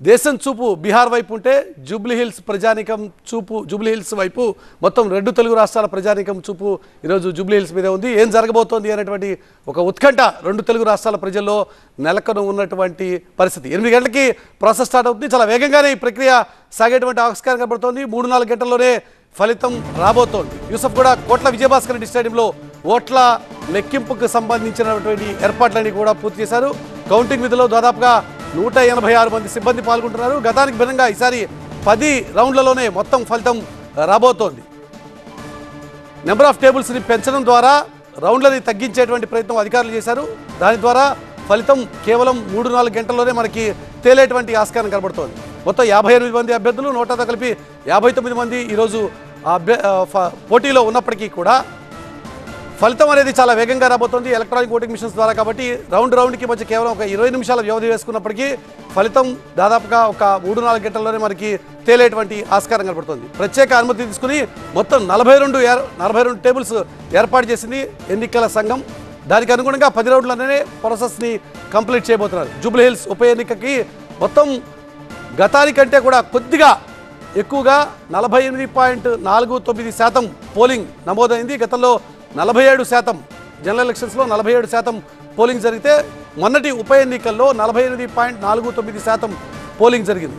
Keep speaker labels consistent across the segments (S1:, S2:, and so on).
S1: దేశం చూపు బీహార్ వైపు ఉంటే జూబ్లీహిల్స్ ప్రజానికం చూపు జూబ్లీహిల్స్ వైపు మొత్తం రెండు తెలుగు రాష్ట్రాల ప్రజానికం చూపు ఈరోజు జూబ్లీహిల్స్ మీద ఉంది. ఏం జరగబోతోంది అనేటువంటి ఒక ఉత్కంఠ రెండు తెలుగు రాష్ట్రాల ప్రజల్లో నెలకొని ఉన్నటువంటి పరిస్థితి. 8 గంటలకి ప్రాసెస్ స్టార్ట్ అవుతుంది. చాలా వేగంగానే ఈ ప్రక్రియ సాగేటువంటి ఆవిష్కారం కనబడుతోంది. 3-4 గంటల్లోనే ఫలితం రాబోతోంది. యూసఫ్ కూడా కోట్ల విజయభాస్కర్ రెడ్డి స్టేడియంలో ఓట్ల లెక్కింపుకు సంబంధించినటువంటి ఏర్పాట్లన్నీ కూడా పూర్తి చేశారు. కౌంటింగ్ విధిలో దాదాపుగా 186 మంది సిబ్బంది పాల్గొంటున్నారు. గతానికి భిన్నంగా ఈసారి 10 రౌండ్లలోనే మొత్తం ఫలితం రాబోతోంది. నెంబర్ ఆఫ్ టేబుల్స్ని పెంచడం ద్వారా రౌండ్లని తగ్గించేటువంటి ప్రయత్నం అధికారులు చేశారు. దాని ద్వారా ఫలితం కేవలం 3-4 గంటల్లోనే మనకి తేలేటువంటి ఆస్కారం కనబడుతోంది. మొత్తం 58 మంది అభ్యర్థులు, నోటాతో కలిపి 59 మంది ఈరోజు పోటీలో ఉన్నప్పటికీ కూడా ఫలితం అనేది చాలా వేగంగా రాబోతోంది ఎలక్ట్రానిక్ ఓటింగ్ మిషన్స్ ద్వారా. కాబట్టి రౌండ్కి మధ్య కేవలం ఒక 20 నిమిషాల వ్యవధి వేసుకున్నప్పటికీ ఫలితం దాదాపుగా ఒక 3-4 గంటల్లోనే మనకి తేలేటువంటి ఆస్కారం కనబడుతుంది. ప్రత్యేక అనుమతి తీసుకుని మొత్తం 42 టేబుల్స్ ఏర్పాటు చేసింది ఎన్నికల సంఘం. దానికి అనుగుణంగా 10 రౌండ్లనే ప్రాసెస్ని కంప్లీట్ చేయబోతున్నారు. జూబ్లీహిల్స్ ఉప ఎన్నికకి మొత్తం గతానికంటే కూడా కొద్దిగా ఎక్కువగా 48.49% పోలింగ్ నమోదైంది. గతంలో 47% జనరల్ ఎలక్షన్స్లో 47% పోలింగ్ జరిగితే మొన్నటి ఉప ఎన్నికల్లో 48.49% పోలింగ్ జరిగింది.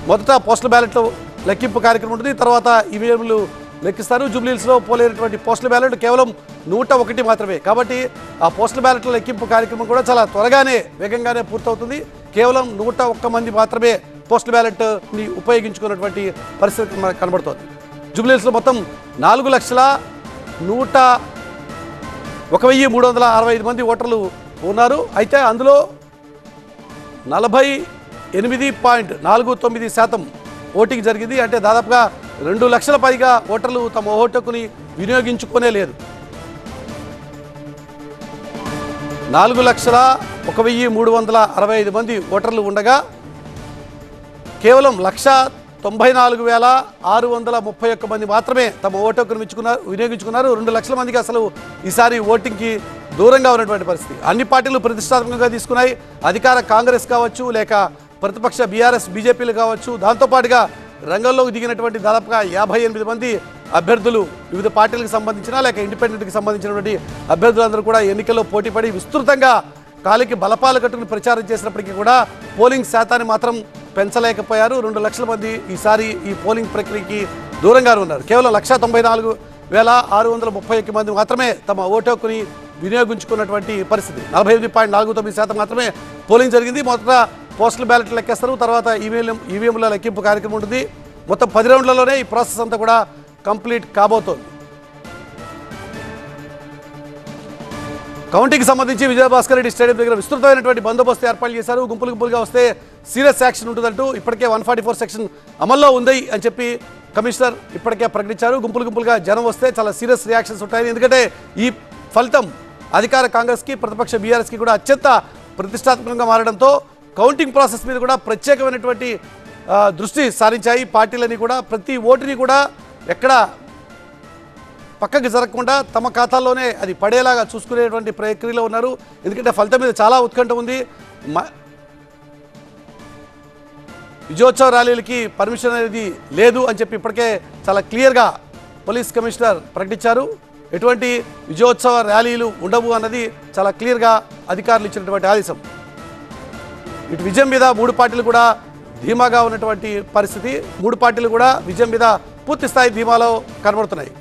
S1: మొదట పోస్టల్ బ్యాలెట్లు లెక్కింపు కార్యక్రమం ఉంటుంది. తర్వాత ఈవీఎంలు లెక్కిస్తారు. జూబ్లీహిల్స్లో పోలేనటువంటి పోస్టల్ బ్యాలెట్ కేవలం 101 మాత్రమే. కాబట్టి ఆ పోస్టల్ బ్యాలెట్ల లెక్కింపు కార్యక్రమం కూడా చాలా త్వరగానే వేగంగానే పూర్తవుతుంది. కేవలం 101 మంది మాత్రమే పోస్టల్ బ్యాలెట్ని ఉపయోగించుకున్నటువంటి పరిస్థితి మనకు కనబడుతోంది. జూబ్లీహిల్స్లో మొత్తం 4,01,365 మంది ఓటర్లు ఉన్నారు. అయితే అందులో 48.49% ఓటింగ్ జరిగింది. అంటే దాదాపుగా 2 లక్షల పైగా ఓటర్లు తమ ఓటుకుని వినియోగించుకునే లేదు. 4,01,365 మంది ఓటర్లు ఉండగా కేవలం 1,94,631 మంది మాత్రమే తమ ఓటుకును వినియోగించుకున్నారు. 2 లక్షల మందికి అసలు ఈసారి ఓటింగ్కి దూరంగా ఉన్నటువంటి పరిస్థితి. అన్ని పార్టీలు ప్రతిష్టాత్మకంగా తీసుకున్నాయి. అధికార కాంగ్రెస్ కావచ్చు, లేక ప్రతిపక్ష బీఆర్ఎస్ బీజేపీలు కావచ్చు. దాంతోపాటుగా రంగంలోకి దిగినటువంటి దాదాపుగా 58 మంది అభ్యర్థులు వివిధ పార్టీలకు సంబంధించిన లేక ఇండిపెండెంట్కి సంబంధించినటువంటి అభ్యర్థులందరూ కూడా ఎన్నికల్లో పోటీపడి విస్తృతంగా కాలికి బలపాలు కట్టుకుని ప్రచారం చేసినప్పటికీ కూడా పోలింగ్ శాతాన్ని మాత్రం పెంచలేకపోయారు. 2 లక్షల మంది ఈసారి ఈ పోలింగ్ ప్రక్రియకి దూరంగా ఉన్నారు. కేవలం 1,94,631 మంది మాత్రమే తమ ఓటు హక్కుని వినియోగించుకున్నటువంటి పరిస్థితి. 48.49% మాత్రమే పోలింగ్ జరిగింది. మొదట పోస్టల్ బ్యాలెట్లు లెక్కేస్తారు. తర్వాత ఈవీఎంల లెక్కింపు కార్యక్రమం ఉంటుంది. మొత్తం 10 రౌండ్లలోనే ఈ ప్రాసెస్ అంతా కూడా కంప్లీట్ కాబోతోంది. కౌంటింగ్కి సంబంధించి విజయభాస్కర్ రెడ్డి స్టేడియం దగ్గర విస్తృతమైనటువంటి బందోబస్తు ఏర్పాటు చేశారు. గుంపులుగా వస్తే సీరియస్ యాక్షన్ ఉంటుందంటూ ఇప్పటికే 144 సెక్షన్ అమల్లో ఉంది అని చెప్పి కమిషనర్ ఇప్పటికే ప్రకటించారు. గుంపులుగా జనం వస్తే చాలా సీరియస్ రియాక్షన్స్ ఉంటాయి. ఎందుకంటే ఈ ఫలితం అధికార కాంగ్రెస్కి, ప్రతిపక్ష బీఆర్ఎస్కి కూడా అత్యంత ప్రతిష్టాత్మకంగా మారడంతో కౌంటింగ్ ప్రాసెస్ మీద కూడా ప్రత్యేకమైనటువంటి దృష్టి సారించాయి పార్టీలని కూడా. ప్రతి ఓటుని కూడా ఎక్కడ పక్కకి జరగకుండా తమ ఖాతాల్లోనే అది పడేలాగా చూసుకునేటువంటి ప్రక్రియలో ఉన్నారు. ఎందుకంటే ఫలితం మీద చాలా ఉత్కంఠ ఉంది. విజయోత్సవ ర్యాలీలకి పర్మిషన్ అనేది లేదు అని చెప్పి ఇప్పటికే చాలా క్లియర్గా పోలీస్ కమిషనర్ ప్రకటించారు. ఎటువంటి విజయోత్సవ ర్యాలీలు ఉండవు అన్నది చాలా క్లియర్గా అధికారులు ఇచ్చినటువంటి ఆదేశం. ఇటు విజయం మీద 3 పార్టీలు కూడా ధీమాగా ఉన్నటువంటి పరిస్థితి. 3 పార్టీలు కూడా విజయం మీద పూర్తి స్థాయి ధీమాలో కనబడుతున్నాయి.